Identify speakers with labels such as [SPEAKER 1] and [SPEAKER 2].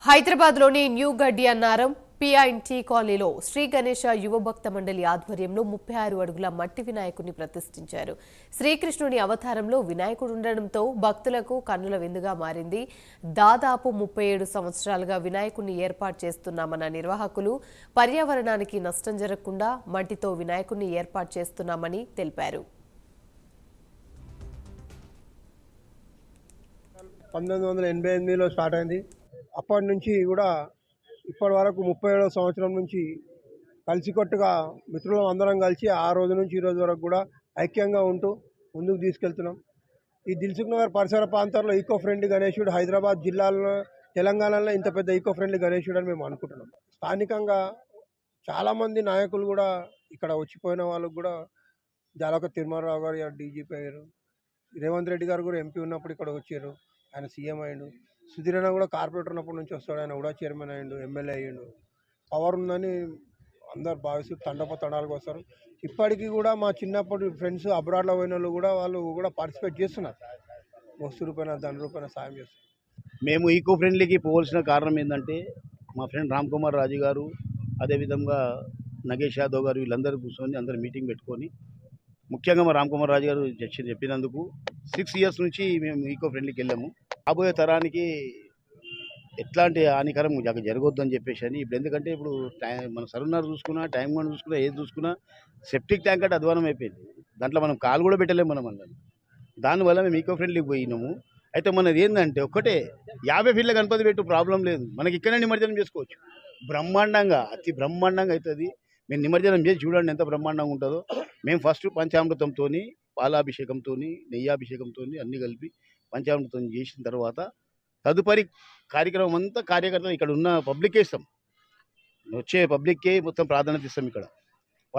[SPEAKER 1] హైదరాబాద్లోని న్యూ గడ్డియన్నారం పిఐఎన్టీ కాలనీలో శ్రీ గణేశ యువ భక్త మండలి ఆధ్వర్యంలో 36 అడుగుల మట్టి వినాయకుడిని ప్రతిష్ఠించారు. శ్రీకృష్ణుని అవతారంలో వినాయకుడు ఉండడంతో భక్తులకు కన్నుల విందుగా మారింది. దాదాపు 37 సంవత్సరాలుగా వినాయకుడిని ఏర్పాటు చేస్తున్నామన్న నిర్వాహకులు పర్యావరణానికి నష్టం జరగకుండా మట్టితో వినాయకుడిని ఏర్పాటు చేస్తున్నామని తెలిపారు.
[SPEAKER 2] 1988లో స్టార్ట్ అయింది. అప్పటి నుంచి కూడా ఇప్పటి వరకు 37వ సంవత్సరం నుంచి కలిసికట్టుగా మిత్రులం అందరం కలిసి ఆ రోజు నుంచి ఈ రోజు వరకు కూడా ఐక్యంగా ఉంటూ ముందుకు తీసుకెళ్తున్నాం. ఈ దిల్సుఖ్ నగర్ పరిసర ప్రాంతాల్లో ఈకో ఫ్రెండ్లీ గణేశుడు హైదరాబాద్ జిల్లాలో తెలంగాణలో ఇంత పెద్ద ఈకో ఫ్రెండ్లీ గణేశుడు అని మేము అనుకుంటున్నాం. స్థానికంగా చాలామంది నాయకులు కూడా ఇక్కడ వచ్చిపోయిన వాళ్ళకు కూడా జాలక తిరుమలరావు గారు డీజీపీ అయ్యారు. రేవంత్ రెడ్డి గారు కూడా ఎంపీ ఉన్నప్పుడు ఇక్కడ వచ్చారు. ఆయన సీఎం అయ్యిండు. సుధీరణ కూడా కార్పొరేటర్ ఉన్నప్పటి నుంచి వస్తాడు. ఆయన కూడా చైర్మన్ అయ్యిండు, ఎమ్మెల్యే అయ్యిండు. పవర్ ఉందని అందరు భావిస్తూ తండాలకు వస్తారు. ఇప్పటికీ కూడా మా చిన్నప్పటి ఫ్రెండ్స్ అబ్రాడ్లో పోయిన వాళ్ళు కూడా పార్టిసిపేట్ చేస్తున్నారు. వస్తు రూపాయన ధన రూపాయన సాయం చేస్తున్నారు.
[SPEAKER 3] మేము ఈకో ఫ్రెండ్లీకి పోవాల్సిన కారణం ఏంటంటే మా ఫ్రెండ్ రామ్ కుమార్ రాజు గారు, అదేవిధంగా నగేష్ యాదవ్ గారు వీళ్ళందరూ కూర్చొని అందరు మీటింగ్ పెట్టుకొని ముఖ్యంగా మా రామ్ కుమార్ రాజు గారు చెప్పినందుకు 6 ఇయర్స్ నుంచి మేము ఈకో ఫ్రెండ్లీకి వెళ్ళాము. రాబోయే తరానికి ఎట్లాంటి హానికరం జరగొద్దు అని చెప్పేసి అని. ఇప్పుడు ఎందుకంటే ఇప్పుడు మన సరున్నారు చూసుకున్నా, టైం కూడా చూసుకున్నా, ఏది చూసుకున్నా సెప్టిక్ ట్యాంక్ అంటే అధ్వానం అయిపోయింది. దాంట్లో మనం కాలు కూడా పెట్టలేము మనం అందరం. దానివల్ల మేము ఈకో ఫ్రెండ్లీకి పోయినాము. అయితే మనది ఏంటంటే ఒక్కటే 50 ఫీట్ల గణపతి పెట్టు ప్రాబ్లం లేదు, మనకి ఇక్కడనే నిమజ్జనం చేసుకోవచ్చు. బ్రహ్మాండంగా అతి బ్రహ్మాండంగా అవుతుంది. మేము నిమజ్జనం చేసి చూడండి ఎంత బ్రహ్మాండంగా ఉంటుందో. మేము ఫస్ట్ పంచామృతంతో, పాలాభిషేకంతో, నెయ్యాభిషేకంతో అన్నీ కలిపి పంచామృతం చేసిన తర్వాత తదుపరి కార్యక్రమం అంతా కార్యకర్తలు ఇక్కడ ఉన్న పబ్లిక్కే ఇస్తాం. వచ్చే పబ్లిక్కే మొత్తం ప్రాధాన్యత ఇస్తాం ఇక్కడ.